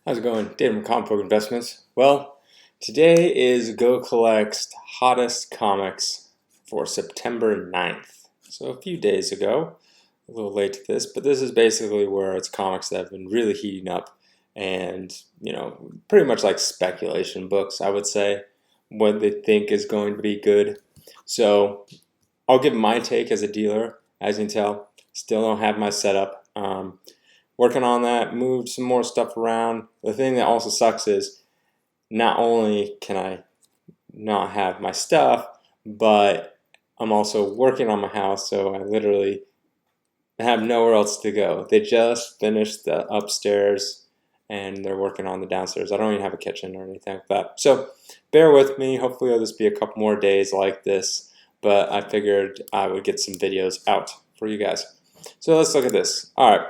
How's it going? Dave from Comic Book Investments. Well, today is GoCollect's hottest comics for September 9th. So a few days ago, a little late to this, but this is basically where it's comics that have been really heating up and, pretty much like speculation books, I would say, what they think is going to be good. So I'll give my take as a dealer. As you can tell, still don't have my setup. Working on that, moved some more stuff around. The thing that also sucks is not only can I not have my stuff, but I'm also working on my house, so I literally have nowhere else to go. They just finished the upstairs and they're working on the downstairs. I don't even have a kitchen or anything like that. So bear with me. Hopefully it'll just be a couple more days like this, but I figured I would get some videos out for you guys. So let's look at this. All right.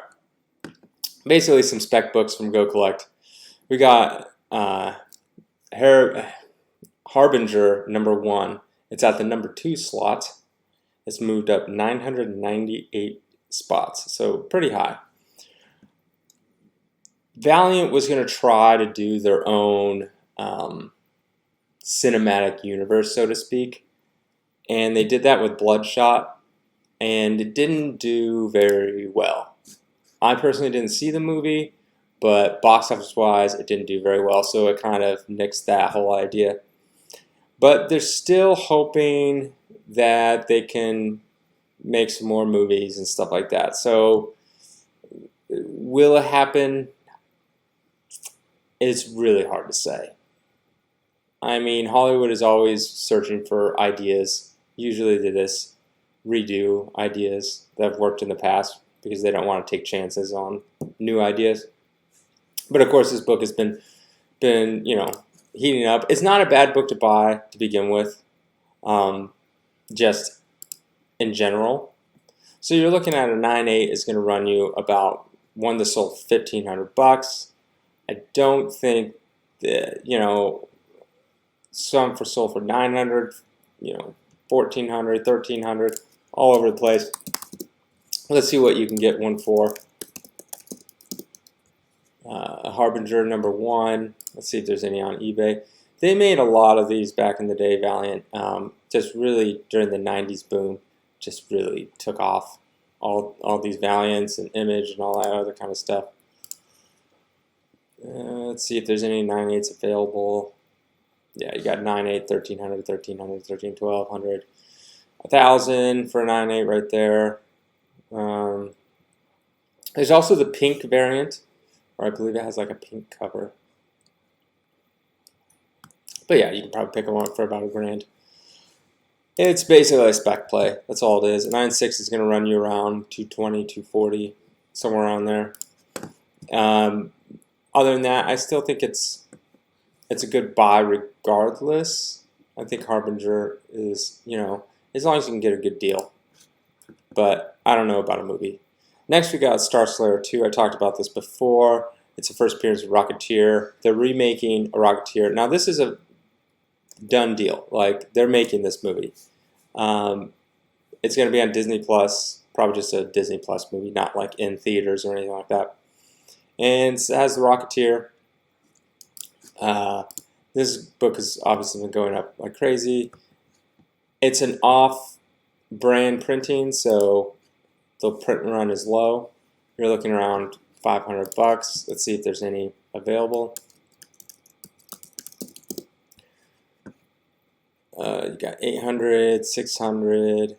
Basically some spec books from GoCollect. We got Harbinger #1. It's at the #2 slot. It's moved up 998 spots, so pretty high. Valiant was going to try to do their own cinematic universe, so to speak, and they did that with Bloodshot, and it didn't do very well. I personally didn't see the movie, but box office wise, it didn't do very well, so it kind of nixed that whole idea. But they're still hoping that they can make some more movies and stuff like that. So will it happen? It's really hard to say. I mean, Hollywood is always searching for ideas. Usually they just redo ideas that have worked in the past, because they don't want to take chances on new ideas. But of course, this book has been heating up. It's not a bad book to buy to begin with, just in general. So you're looking at a 9.8 is going to run you about one that sold $1,500. I don't think that some sold for $900, $1,400, $1,300, all over the place. Let's see what you can get one for. Harbinger #1. Let's see if there's any on eBay. They made a lot of these back in the day, Valiant. Just really during the 90s boom, just really took off. All these Valiants and Image and all that other kind of stuff. Let's see if there's any 9.8s available. Yeah, you got 9.8, 1,300, 1,300, 1,300, 1,200, 1,000 for a 9.8 right there. There's also the pink variant, or I believe it has like a pink cover. But yeah, you can probably pick one up for about $1,000. It's basically a spec play. That's all it is. A 9.6 is going to run you around 220, 240, somewhere around there. Other than that, I still think it's a good buy regardless. I think Harbinger is, as long as you can get a good deal. But I don't know about a movie. Next we got Star Slayer 2. I talked about this before. It's the first appearance of Rocketeer. They're remaking a Rocketeer. Now this is a done deal. Like, they're making this movie. It's going to be on Disney Plus. Probably just a Disney Plus movie, not like in theaters or anything like that. And it has the Rocketeer. This book has obviously been going up like crazy. It's an off-brand printing, so the print run is low. You're looking around $500. Let's see if there's any available. You got 800, 600,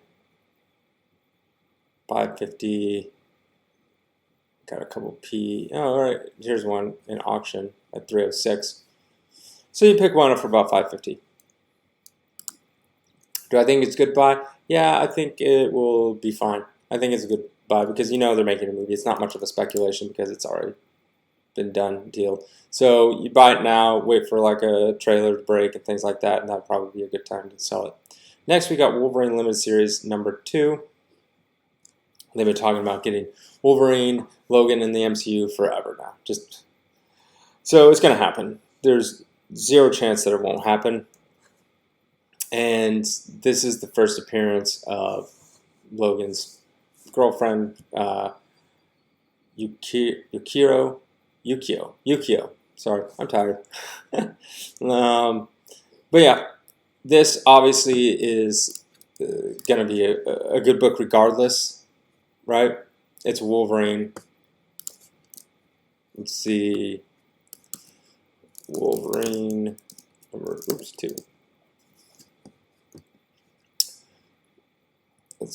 550. Got a couple P. Oh, all right. Here's one in auction at 306. So you pick one up for about 550. Do I think it's a good buy? Yeah, I think it will be fine. I think it's a good buy because they're making a movie. It's not much of a speculation because it's already been done, deal. So you buy it now, wait for like a trailer to break and things like that, and that'd probably be a good time to sell it. Next, we got Wolverine Limited Series #2. They've been talking about getting Wolverine, Logan in the MCU forever now. So it's going to happen. There's zero chance that it won't happen. And this is the first appearance of Logan's girlfriend, Yukio. Sorry, I'm tired. But yeah, this obviously is going to be a good book regardless, right? It's Wolverine. Let's see. Wolverine number 2.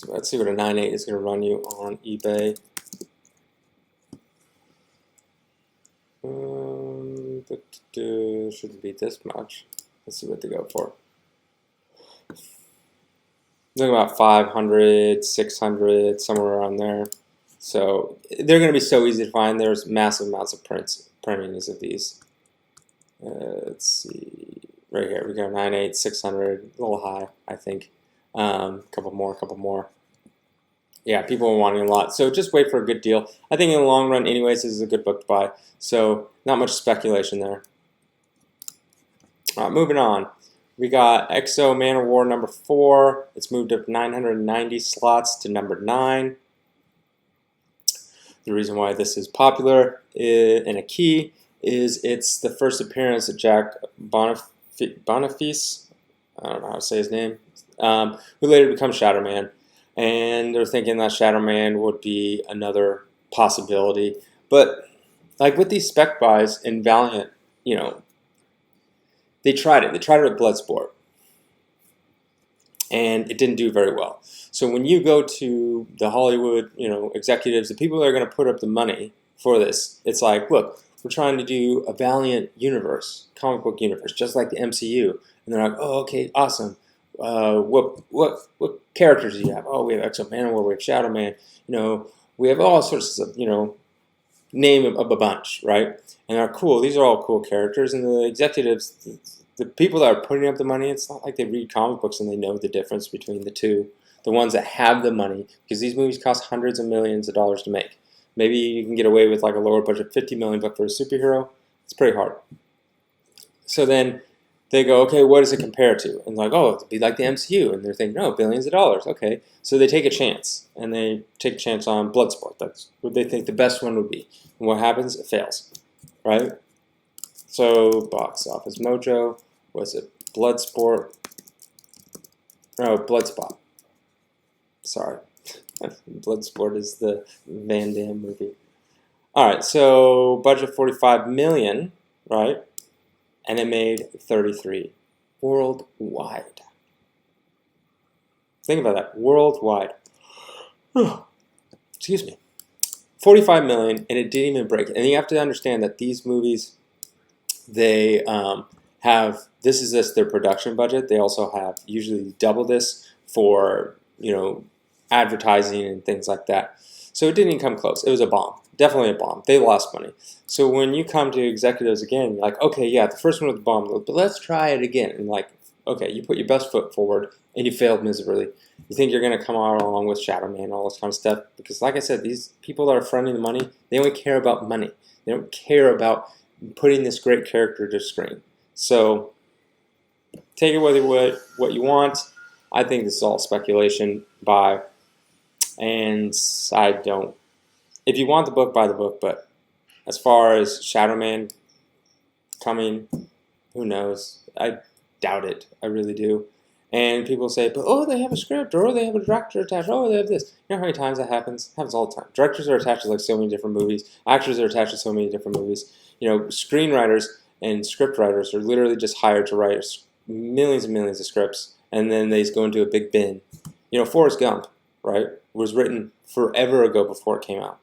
Let's see what a 9.8 is going to run you on eBay. Shouldn't be this much. Let's see what they go for. Looking about 500, 600, somewhere around there. So they're going to be so easy to find. There's massive amounts of printings of these. Let's see, right here we got 9.8, 600, a little high, I think. Couple more. Yeah, people are wanting a lot, so just wait for a good deal. I think in the long run, anyways, this is a good book to buy. So not much speculation there. Moving on. We got Exo Manowar number 4. It's moved up 990 slots to number 9. The reason why this is popular and a key is it's the first appearance of Jack Boniface, I don't know how to say his name, who later becomes Shadowman. And they're thinking that Shadowman would be another possibility. But like with these spec buys in Valiant, you know, they tried it. They tried it with Bloodsport. And it didn't do very well. So when you go to the Hollywood, executives, the people that are going to put up the money for this, it's like, look, we're trying to do a Valiant universe, comic book universe, just like the MCU. And they're like, oh, okay, awesome. What characters do you have? Oh, we have Exo Manowar, we have Shadowman. We have all sorts of, name of a bunch, right? And they're cool. These are all cool characters. And the executives, the people that are putting up the money, it's not like they read comic books and they know the difference between the two. The ones that have the money, because these movies cost hundreds of millions of dollars to make. Maybe you can get away with like a lower budget $50 million, but for a superhero, it's pretty hard. So then they go, okay, what does it compare to? And like, oh, it'd be like the MCU. And they're thinking, no, billions of dollars. Okay. So they take a chance. And they take a chance on Bloodsport. That's what they think the best one would be. And what happens? It fails. Right? So box office mojo. Was it Bloodsport? No, Bloodspot. Sorry. Bloodsport is the Van Damme movie. Alright, so budget $45 million, right? And it made 33 worldwide. Think about that, worldwide. Excuse me. 45 million, and it didn't even break it. And you have to understand that these movies, they have, this is just their production budget. They also have usually double this for, advertising and things like that. So it didn't even come close. It was a bomb. Definitely a bomb. They lost money. So when you come to executives again, you're like, okay, yeah, the first one was a bomb, but let's try it again. And like, okay, you put your best foot forward and you failed miserably. You think you're going to come out along with Shadowman and all this kind of stuff. Because like I said, these people that are fronting the money, they only care about money. They don't care about putting this great character to screen. So take it with what you want. I think this is all speculation by, and I don't. If you want the book, buy the book. But as far as Shadowman coming, who knows? I doubt it. I really do. And people say, but oh, they have a script, or oh, they have a director attached, oh, they have this. You know how many times that happens? It happens all the time. Directors are attached to like so many different movies. Actors are attached to so many different movies. Screenwriters and script writers are literally just hired to write millions and millions of scripts, and then they just go into a big bin. Forrest Gump, right, was written forever ago before it came out.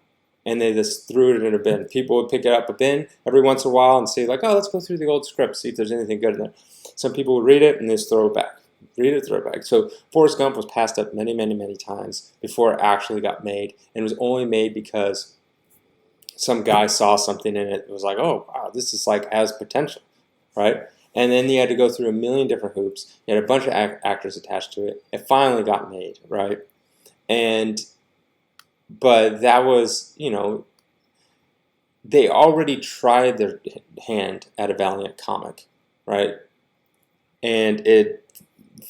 And they just threw it in a bin. People would pick it up a bin every once in a while and say, like, oh, let's go through the old script, see if there's anything good in there. Some people would read it and just throw it back. Read it, throw it back. So Forrest Gump was passed up many, many, many times before it actually got made. And it was only made because some guy saw something in it and was like, oh, wow, this is like has potential, right? And then you had to go through a million different hoops. You had a bunch of actors attached to it. It finally got made, right? But that was, they already tried their hand at a Valiant comic, right? And it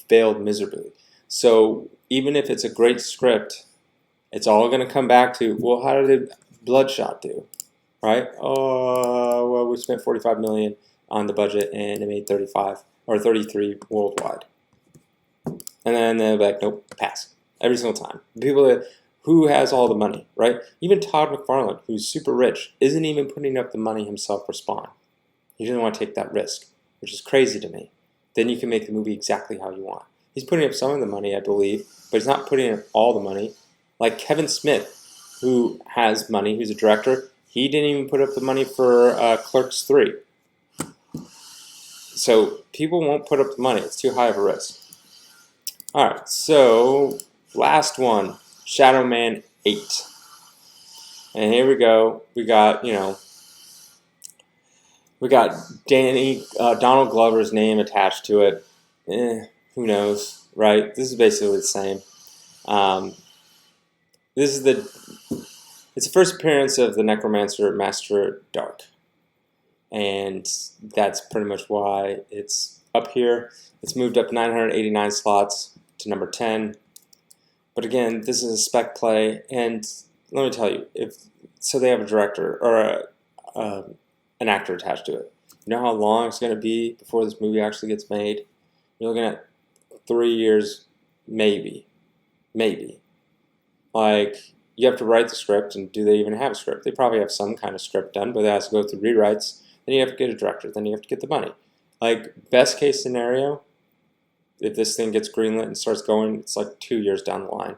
failed miserably. So even if it's a great script, it's all going to come back to, well, how did Bloodshot do, right? Oh, well, we spent 45 million on the budget and it made 35 or 33 worldwide. And then they're like, nope, pass. Every single time. People that, who has all the money, right? Even Todd McFarlane, who's super rich, isn't even putting up the money himself for Spawn. He doesn't want to take that risk, which is crazy to me. Then you can make the movie exactly how you want. He's putting up some of the money, I believe, but he's not putting up all the money. Like Kevin Smith, who has money, who's a director, he didn't even put up the money for Clerks 3. So people won't put up the money. It's too high of a risk. All right, so last one, Shadowman 8. And here we go. We got, we got Donald Glover's name attached to it. Who knows, right? This is basically the same. It's the first appearance of the Necromancer Master Dark. And that's pretty much why it's up here. It's moved up 989 slots to number 10. But again, this is a spec play, and let me tell you, so they have a director or an actor attached to it. You know how long it's going to be before this movie actually gets made? You're looking at 3 years, maybe. Like, you have to write the script, and do they even have a script? They probably have some kind of script done, but it has to go through rewrites. Then you have to get a director. Then you have to get the money. Like, best case scenario, if this thing gets greenlit and starts going, it's like 2 years down the line.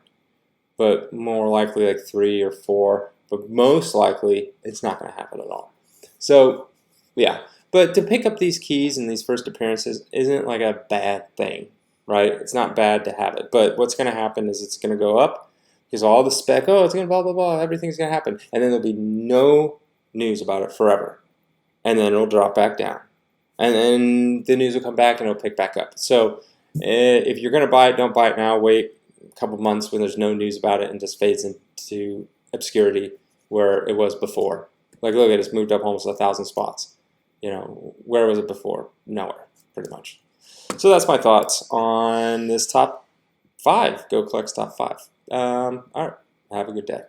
But more likely like 3 or 4. But most likely, it's not going to happen at all. So, yeah. But to pick up these keys and these first appearances isn't like a bad thing, right? It's not bad to have it. But what's going to happen is it's going to go up because all the spec, oh, it's going to blah, blah, blah, everything's going to happen. And then there'll be no news about it forever. And then it'll drop back down. And then the news will come back and it'll pick back up. So if you're going to buy it, don't buy it now. Wait a couple months when there's no news about it and just fades into obscurity where it was before. Like, look at it, it's moved up almost 1,000 spots. Where was it before? Nowhere, pretty much. So that's my thoughts on this top 5, GoCollect's top 5. All right, have a good day.